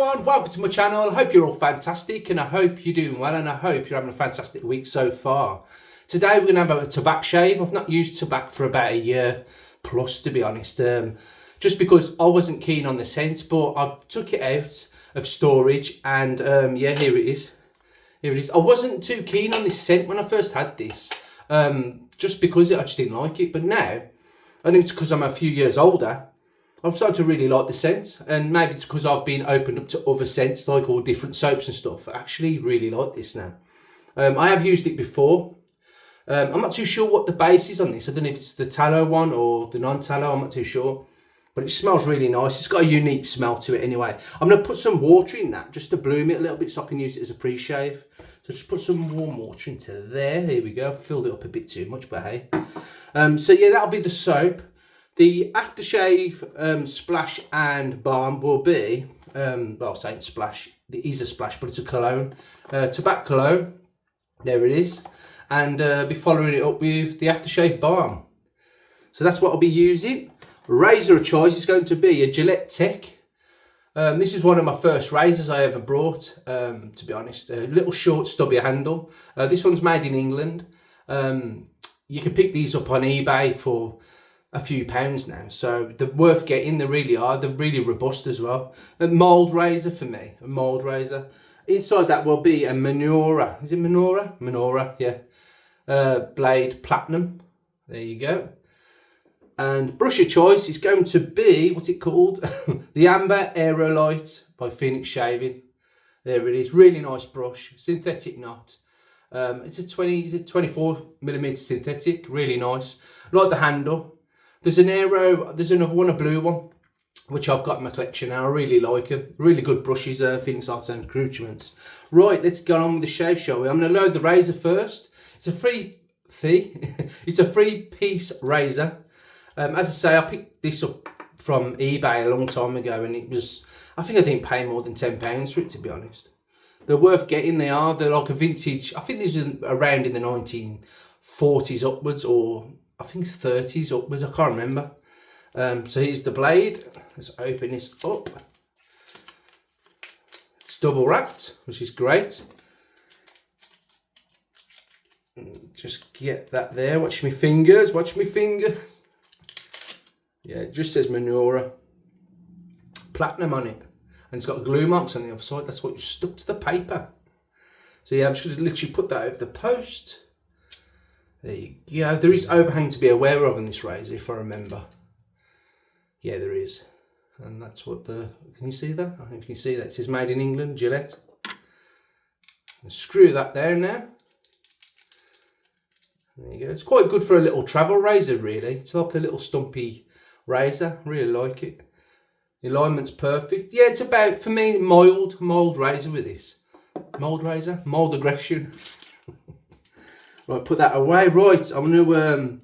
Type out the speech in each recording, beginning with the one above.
everyone, welcome to my channel. I hope you're all fantastic and I hope you're doing well and I hope you're having a fantastic week so far. Today we're going to have a Tabac shave. I've not used Tabac for about a year plus, to be honest, just because I wasn't keen on the scent, but I took it out of storage and yeah, here it is. Here it is. I wasn't too keen on this scent when I first had this, just because I just didn't like it, but now, I think it's because I'm a few years older, I'm starting to really like the scent, and maybe it's because I've been opened up to other scents, like all different soaps and stuff. I actually really like this now. I have used it before. I'm not too sure what the base is on this. I don't know if it's the tallow one or the non-tallow, I'm not too sure. But it smells really nice. It's got a unique smell to it anyway. I'm going to put some water in that, just to bloom it a little bit so I can use it as a pre-shave. So just put some warm water into there. Here we go. Filled it up a bit too much, but hey. So yeah, that'll be the soap. The aftershave splash and balm will be, well, saying splash, it is a splash, but it's a cologne, Tabac cologne, there it is, and be following it up with the aftershave balm. So that's what I'll be using. Razor of choice is going to be a Gillette Tech. This is one of my first razors I ever brought, to be honest, a little short stubby handle. This one's made in England. You can pick these up on eBay for a few pounds now, so they're worth getting. They really are. They're really robust as well. A mould razor for me, a mould razor. Inside that will be a Menorah. Is it Menorah? Menorah, yeah. Blade Platinum. There you go. And brush of choice is going to be, what's it called? The Amber Aerolite by Phoenix Shaving. There it is. Really nice brush. Synthetic knot. It's a 24mm synthetic. Really nice. I like the handle. There's an Aero, there's another one, a blue one, which I've got in my collection now. I really like them. Really good brushes, Phoenix Arts and Accoutrements. Right, let's get on with the shave, shall we? I'm going to load the razor first. It's a it's a 3-piece razor. As I say, I picked this up from eBay a long time ago, and it was, I think I didn't pay more than £10 for it, to be honest. They're worth getting, they are. They're like a vintage, I think these are around in the 1940s upwards, or I think 30s upwards, I can't remember. So here's the blade. Let's open this up. It's double wrapped, which is great. Just get that there. Watch me fingers, watch me fingers. Yeah, it just says Menorah. Platinum on it. And it's got glue marks on the other side. That's what you stuck to the paper. So yeah, I'm just going to literally put that over the post. There you go. There is overhang to be aware of in this razor, if I remember. Yeah, there is. And that's what the... Can you see that? I don't know if you can see that. It says made in England, Gillette. And screw that down now. There you go. It's quite good for a little travel razor, really. It's like a little stumpy razor. Really like it. The alignment's perfect. Yeah, it's about, for me, mild razor with this. Mild razor? Mild aggression. Right, put that away. Right, I'm going to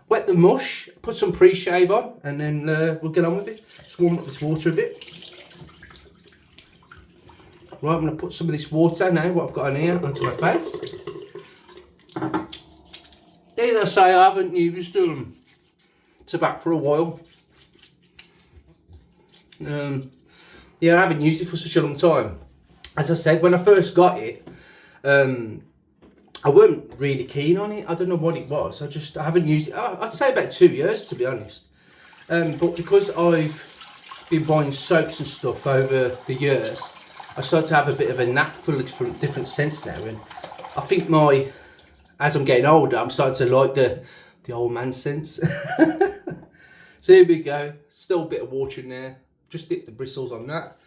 wet the mush, put some pre-shave on, and then we'll get on with it. Just warm up this water a bit. Right, I'm going to put some of this water now, what I've got on here, onto my face. As I say, I haven't used Tabac for a while. Yeah, I haven't used it for such a long time. As I said, when I first got it, I weren't really keen on it. I don't know what it was. I haven't used it. I'd say about 2 years, to be honest. But because I've been buying soaps and stuff over the years, I started to have a bit of a knack for different scents now. And I think as I'm getting older, I'm starting to like the old man scents. So here we go. Still a bit of water in there. Just dip the bristles on that.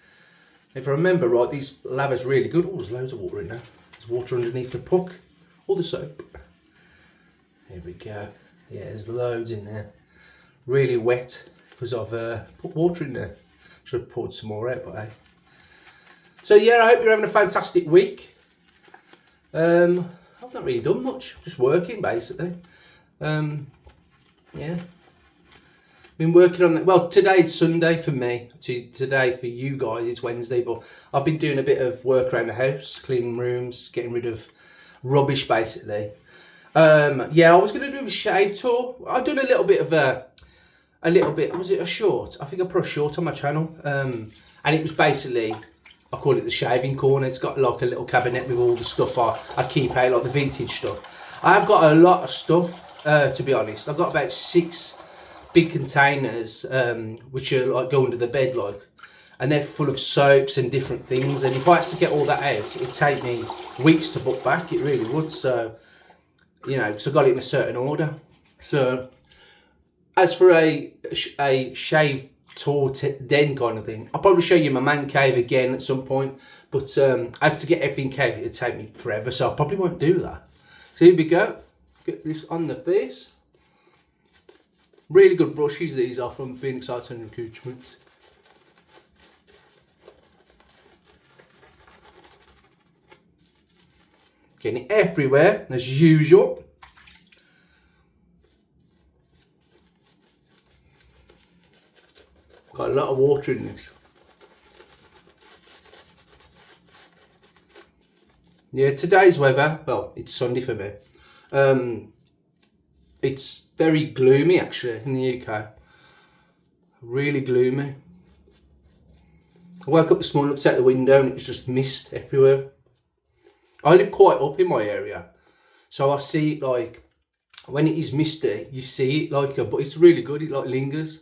If I remember right, these lather's really good. Oh, there's loads of water in there. There's water underneath the puck. All the soap. Here we go. Yeah, there's loads in there. Really wet because I've put water in there. Should have poured some more out, but hey. So yeah, I hope you're having a fantastic week. I've not really done much. Just working basically. Yeah. Been working on that. Well, today's Sunday for me. Today for you guys it's Wednesday, but I've been doing a bit of work around the house, cleaning rooms, getting rid of rubbish basically. Yeah, I was going to do a shave tour. I've done a little bit, was it a short? I think I put a short on my channel. And it was basically I call it the shaving corner. It's got like a little cabinet with all the stuff I keep out, like the vintage stuff. I've got a lot of stuff, to be honest. I've got about 6 big containers, which are like go under the bed, like, and they're full of soaps and different things. And if I had to get all that out, it'd take me weeks to put back. It really would. So, you know, because I got it in a certain order. So, as for a shave tour den kind of thing, I'll probably show you my man cave again at some point. But as to get everything out, it'd take me forever. So I probably won't do that. So here we go. Get this on the face. Really good brushes. These are from Phoenix Arts and Accoutrements. Getting it everywhere as usual. Got a lot of water in this. Yeah, today's weather, well, it's Sunday for me. It's very gloomy actually in the UK. Really gloomy. I woke up this morning, looked out the window and it was just mist everywhere. I live quite up in my area, so I see it like, when it is misty, you see it like, but it's really good, it like lingers.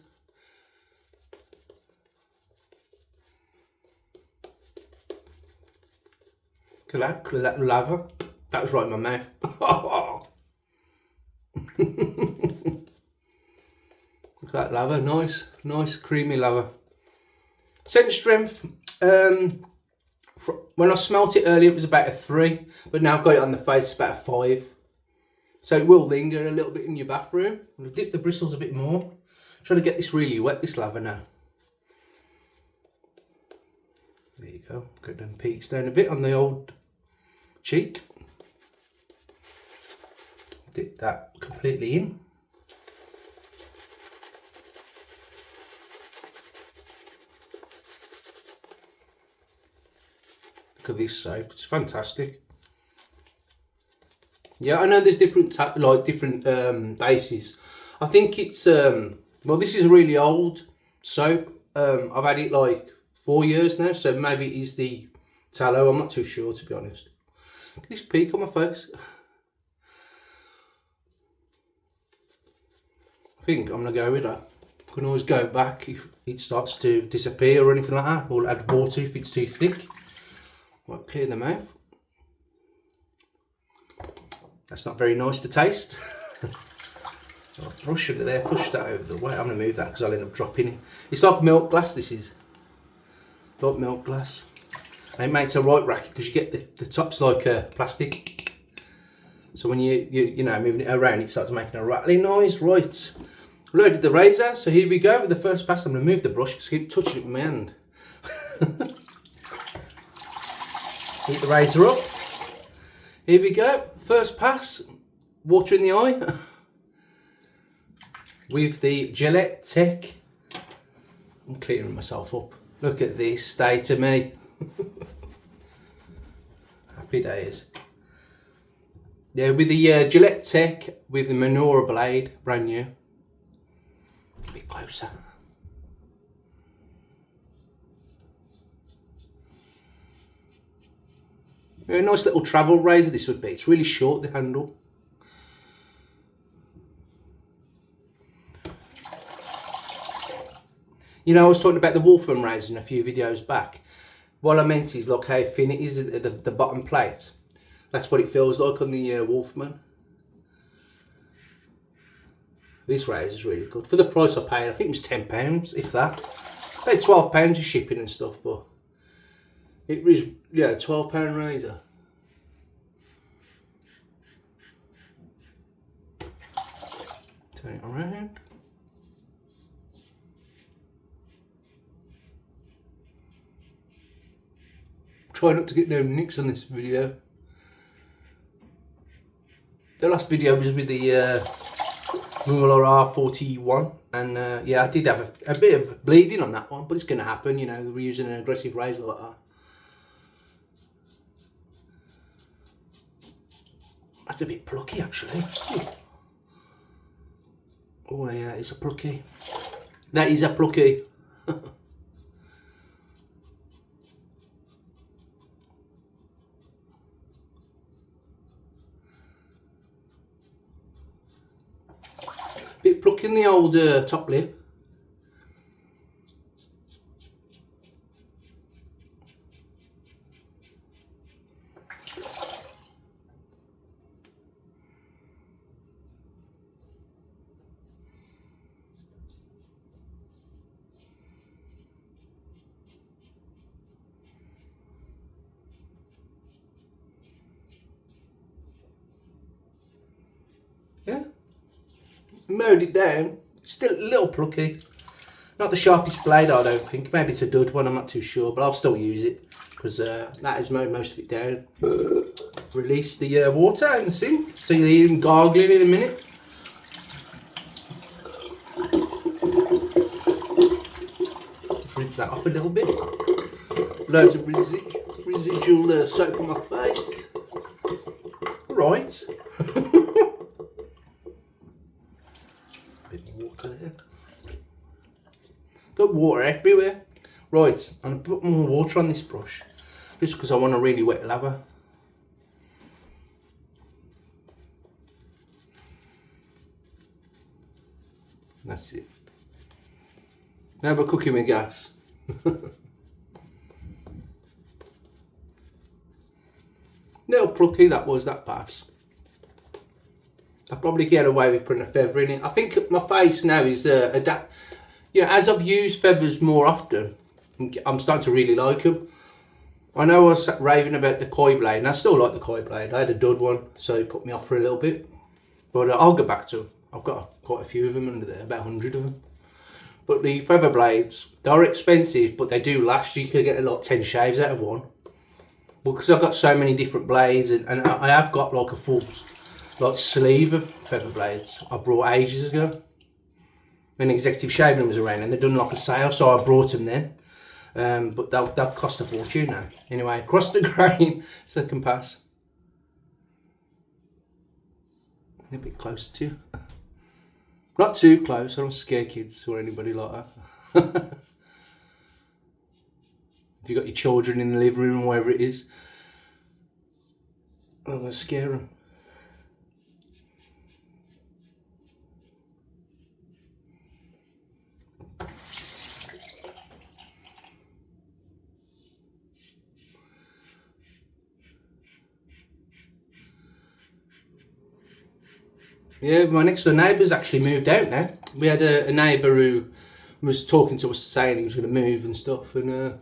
Look at that lava. That was right in my mouth. Look at that lava, nice creamy lava. Scent strength, when I smelt it earlier it was about a 3, but now I've got it on the face, about a 5. So it will linger a little bit in your bathroom. I'll dip the bristles a bit more. Trying to get this really wet, this lava now. There you go, get them peaks down a bit on the old cheek. Dip that completely in. Look at this soap, it's fantastic. Yeah, I know there's different bases. I think it's well, this is a really old soap. I've had it like 4 years now, so maybe it is the tallow. I'm not too sure, to be honest. Look at this peak on my face. I think I'm gonna go with that. I can always go back if it starts to disappear or anything like that, or add water if it's too thick. Right, clear the mouth. That's not very nice to taste. I'll brush it there, push that over the way. I'm going to move that because I'll end up dropping it. It's like milk glass, this is. Like milk glass. And it makes a right racket because you get the top's like plastic. So when you know, moving it around, it starts making a rattling noise. Right. Loaded the razor, so here we go with the first pass. I'm going to move the brush because I keep touching it with my hand. Heat the razor up. Here we go. First pass. Water in the eye. With the Gillette Tech. I'm clearing myself up. Look at this state of me. Happy days. Yeah, with the Gillette Tech with the Menorah blade, brand new. A bit closer. A nice little travel razor this would be. It's really short, the handle. You know, I was talking about the Wolfman razor in a few videos back. What I meant is, look how thin it is at the bottom plate. That's what it feels like on the Wolfman. This razor is really good. For the price I paid, I think it was £10, if that. About £12 of shipping and stuff, but it was, yeah, £12 razor. Turn it around. Try not to get no nicks on this video. The last video was with the Muller R41, and yeah, I did have a bit of bleeding on that one, but it's going to happen, you know, we're using an aggressive razor like that. That's a bit plucky actually. Oh yeah, that is a plucky. That is a plucky. in the old top lip. Yeah, mowed it down. Still a little plucky. Not the sharpest blade, I don't think. Maybe it's a dud one, I'm not too sure, but I'll still use it because that has mowed most of it down. Release the water in the sink, so you'll hear him gargling in a minute. Rinse that off a little bit. Loads of residual soap on my face. Right. Bit of water there. Got water everywhere. Right, I'm going to put more water on this brush just because I want a really wet lather. That's it. Now we're cooking with gas. Little plucky that was, that pass. I'll probably get away with putting a feather in it. I think my face now is you know, as I've used feathers more often, I'm starting to really like them. I know I was raving about the koi blade, and I still like the koi blade. I had a dud one, so it put me off for a little bit. But I'll go back to them. I've got quite a few of them under there, about 100 of them. But the feather blades, they're expensive, but they do last. You could get like 10 shaves out of one. Because I've got so many different blades, and I have got like a full sleeve of feather blades I brought ages ago. When Executive Shaving was around, and they'd done like a sale, so I brought them then. But they'll cost a fortune now. Anyway, across the grain, second pass. A bit closer to you. Not too close, I don't scare kids or anybody like that. If you've got your children in the living room or wherever it is, I'm going to scare them. Yeah, my next door neighbour's actually moved out now. We had a neighbour who was talking to us saying he was going to move and stuff, and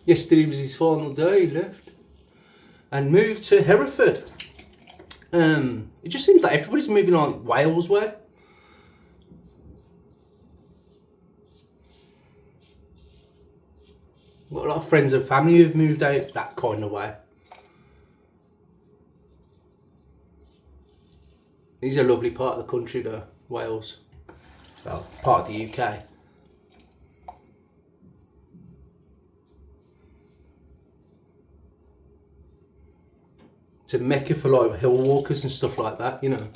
yesterday was his final day. He left and moved to Hereford. It just seems like everybody's moving like Wales way. I've got a lot of friends and family who've moved out that kind of way. These are a lovely part of the country though, Wales. Well, part of the UK. It's a mecca for like hill walkers and stuff like that, you know.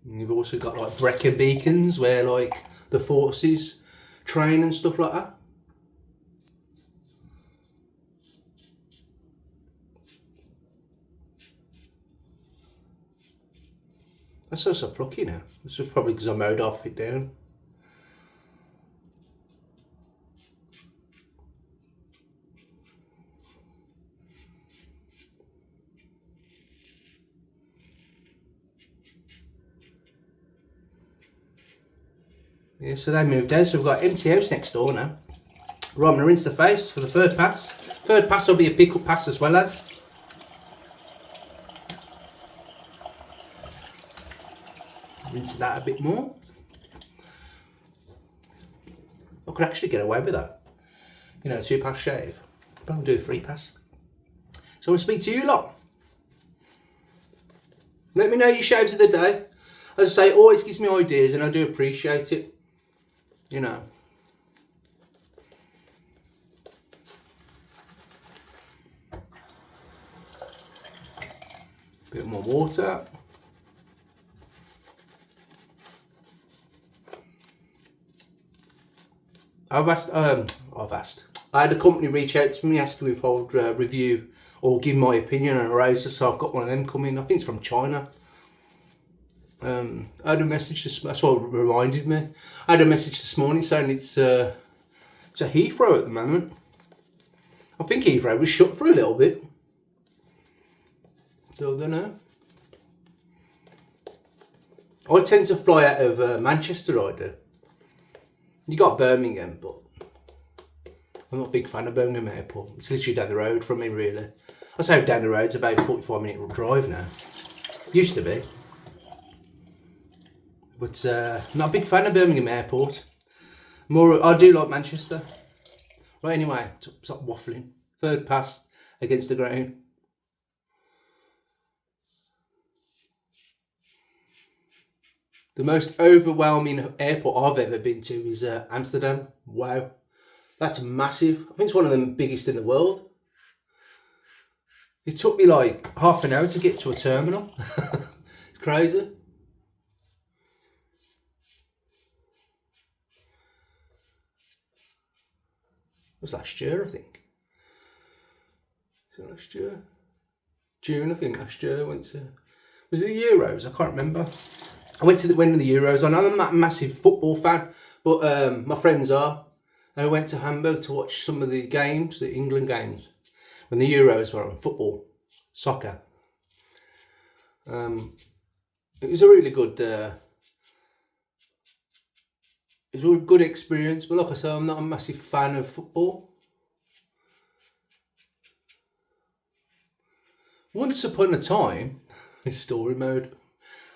And you've also got like Brecon beacons where like the forces train and stuff like that. That's also plucky now. This is probably because I mowed off it down. Yeah, so they moved out, so we've got empty house next door now. Right, I'm going to rinse the face for the third pass. Third pass will be a pick-up pass as well as. Rinse that a bit more. I could actually get away with that. You know, 2-pass shave. But I'll do a 3-pass. So I'll speak to you lot. Let me know your shaves of the day. As I say, it always gives me ideas and I do appreciate it. You know. Bit more water. I've asked, I had a company reach out to me asking me if I would review or give my opinion on a razor, so I've got one of them coming. I think it's from China. I had a message, that's what reminded me. I had a message this morning saying it's a Heathrow at the moment. I think Heathrow was shut for a little bit. So I don't know. I tend to fly out of Manchester, I do. You got Birmingham, but I'm not a big fan of Birmingham Airport. It's literally down the road from me, really. I say down the road, it's about a 45-minute drive now. Used to be. But not a big fan of Birmingham Airport. I do like Manchester. Right, anyway, stop waffling. Third pass against the ground. The most overwhelming airport I've ever been to is Amsterdam. Wow. That's massive. I think it's one of the biggest in the world. It took me like half an hour to get to a terminal. It's crazy. It was last year, I think. Was it last year? June, I think, last year. I went to... Was it the Euros? I can't remember. I went to when the Euros. I know I'm a massive football fan, but my friends are. And I went to Hamburg to watch some of the games, the England games, when the Euros were on, football, soccer. It was a really good... it was a good experience, but like I said, I'm not a massive fan of football. Once upon a time, in story mode,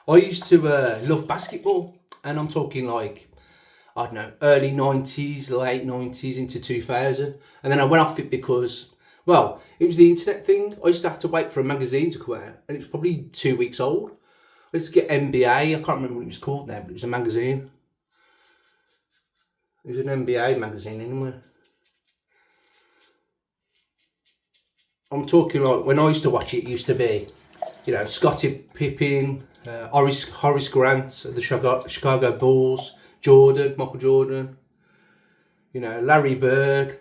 I used to love basketball, and I'm talking like, I don't know, early 90s, late 90s into 2000. And then I went off it because, well, it was the internet thing. I used to have to wait for a magazine to come out, and it was probably 2 weeks old. I used to get NBA, I can't remember what it was called now, but it was a magazine. It was an NBA magazine anyway. I'm talking like, when I used to watch it, it used to be, you know, Scottie Pippen, Horace Grant, the Chicago Bulls, Michael Jordan, you know, Larry Bird.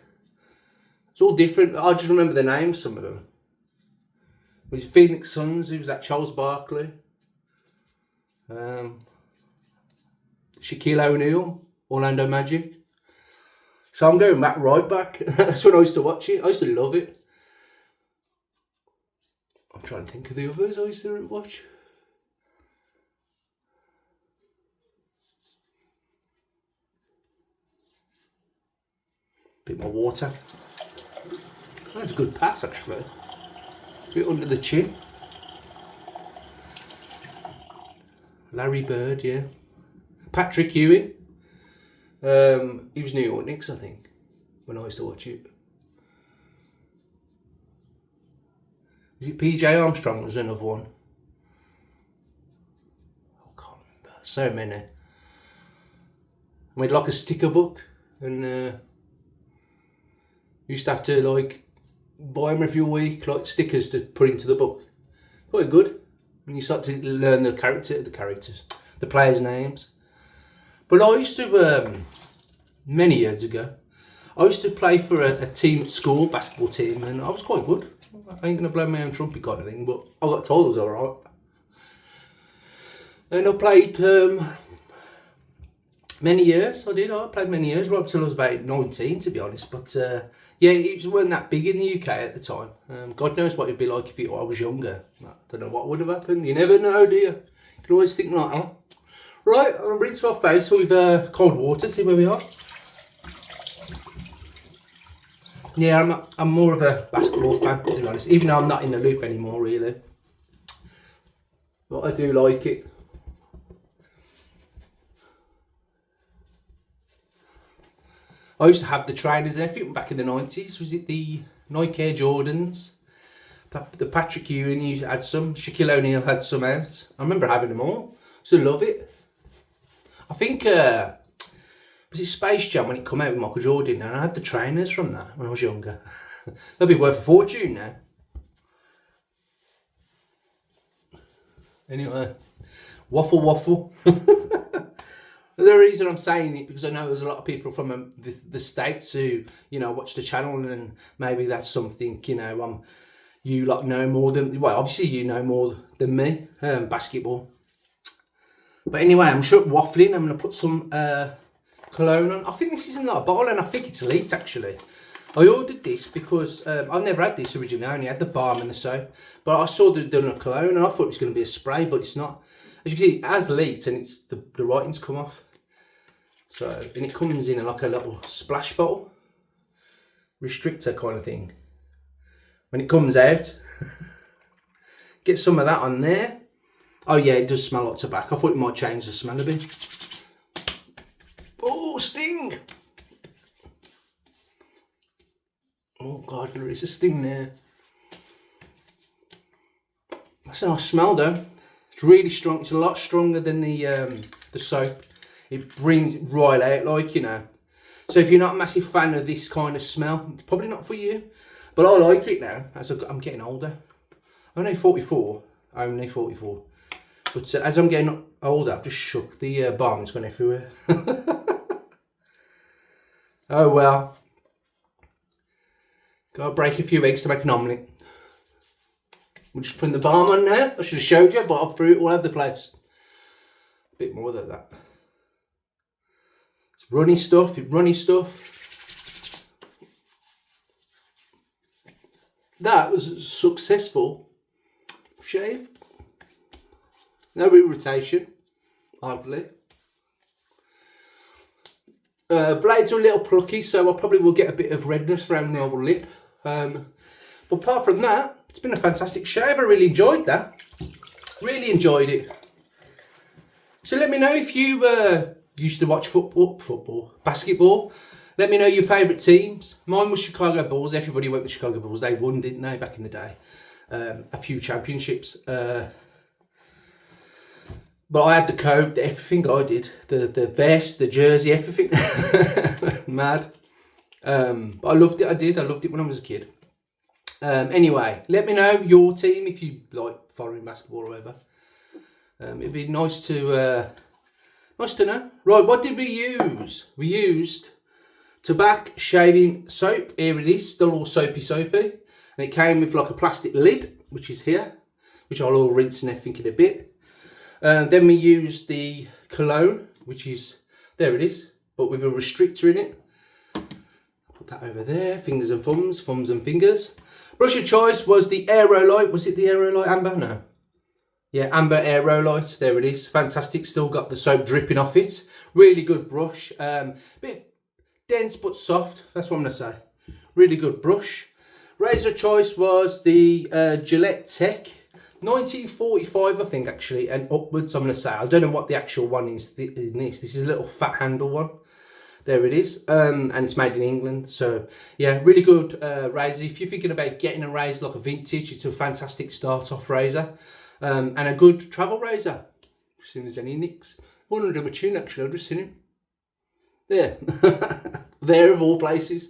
It's all different. I just remember the names, some of them. It was Phoenix Suns, it was that Charles Barkley, Shaquille O'Neal, Orlando Magic. So I'm going right back. That's when I used to watch it. I used to love it. I'm trying to think of the others I used to watch. Bit more water. That's a good pass, actually. A bit under the chin. Larry Bird, yeah. Patrick Ewing. He was New York Knicks, I think, when I used to watch it. Was it PJ Armstrong was another one? I can't remember. So many. We had like a sticker book, and used to have to like buy them every week, like stickers to put into the book. Quite good. And you start to learn the characters, the players' names. But I used to, many years ago, I used to play for a team at school, basketball team, and I was quite good. I ain't going to blow my own trumpet kind of thing, but I got told I was alright. And I played many years, I played many years, right up till I was about 19, to be honest. But yeah, it weren't that big in the UK at the time. God knows what it'd be like if I was younger. I don't know what would have happened. You never know, do you? You can always think like that. Right, I'm going to rinse my face with cold water, see where we are. Yeah, I'm more of a basketball fan, to be honest, even though I'm not in the loop anymore, really. But I do like it. I used to have the trainers there, I think back in the 90s. Was it the Nike Air Jordans? The Patrick Ewing, you had some. Shaquille O'Neal had some out. I remember having them all. So love it. I think, was it Space Jam when it came out with Michael Jordan? And I had the trainers from that when I was younger. They'll be worth a fortune now. Anyway, waffle. The reason I'm saying it, because I know there's a lot of people from the States who, you know, watch the channel, and maybe that's something, you know, you lot know more than, well, obviously you know more than me, basketball. But anyway, I'm sure waffling. I'm going to put some cologne on. I think this isn't a bottle, and I think it's Elite, actually. I ordered this because I've never had this originally. I only had the balm and the soap. But I saw they'd done a cologne, and I thought it was going to be a spray, but it's not. As you can see, it has Elite, and it's the writing's come off. So, and it comes in like a little splash bottle, restrictor kind of thing. When it comes out, get some of that on there. Oh yeah, it does smell like tobacco. I thought it might change the smell a bit. Oh, sting! Oh God, there is a sting there. That's a nice smell though. It's really strong. It's a lot stronger than the soap. It brings it right out, like, you know. So if you're not a massive fan of this kind of smell, it's probably not for you. But I like it now, as I'm getting older. I'm only 44, only 44. But as I'm getting older, I've just shook the balm, it's gone everywhere. Oh well. Gotta break a few eggs to make an omelette. We're just putting the balm on now. I should have showed you, but I threw it all over the place. A bit more than that. It's runny stuff. That was a successful shave. No irritation, hardly. Blades are a little plucky, so I probably will get a bit of redness around the old lip. But apart from that, it's been a fantastic shave. I really enjoyed that. Really enjoyed it. So let me know if you used to watch basketball. Let me know your favourite teams. Mine was Chicago Bulls. Everybody went with Chicago Bulls. They won, didn't they, back in the day? A few championships. But I had the coat, everything I did. The vest, the jersey, everything. Mad. But I loved it, I loved it when I was a kid. Anyway, let me know your team if you like following basketball or whatever. It'd be nice to know. Right, what did we use? We used Tabac shaving soap. Here it is, still all soapy. And it came with like a plastic lid, which is here, which I'll all rinse and everything in a bit. Then we used the cologne, which is, there it is, but with a restrictor in it. Put that over there, fingers and thumbs and fingers. Brush of choice was the Aerolite. Was it the Aerolite Amber? No. Yeah, Amber Aerolite, there it is. Fantastic, still got the soap dripping off it. Really good brush. Bit dense but soft, that's what I'm going to say. Really good brush. Razor choice was the Gillette Tech. 1945, I think, actually, and upwards, I'm going to say. I don't know what the actual one is in this. This is a little fat handle one. There it is. And it's made in England. So, yeah, really good razor. If you're thinking about getting a razor like a vintage, it's a fantastic start-off razor. And a good travel razor. As soon as any nicks. One under my chin, actually. I've just seen it. There. There, of all places.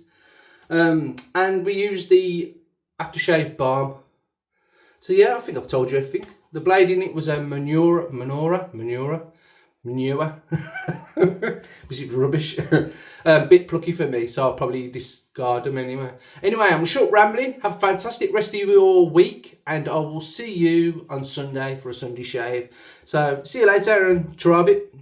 And we used the aftershave balm. So yeah, I think I've told you everything. The blade in it was a manure. Was it rubbish? Bit plucky for me, so I'll probably discard them anyway. Anyway, I'm short rambling. Have a fantastic rest of your week, and I will see you on Sunday for a Sunday shave. So see you later, and try a bit.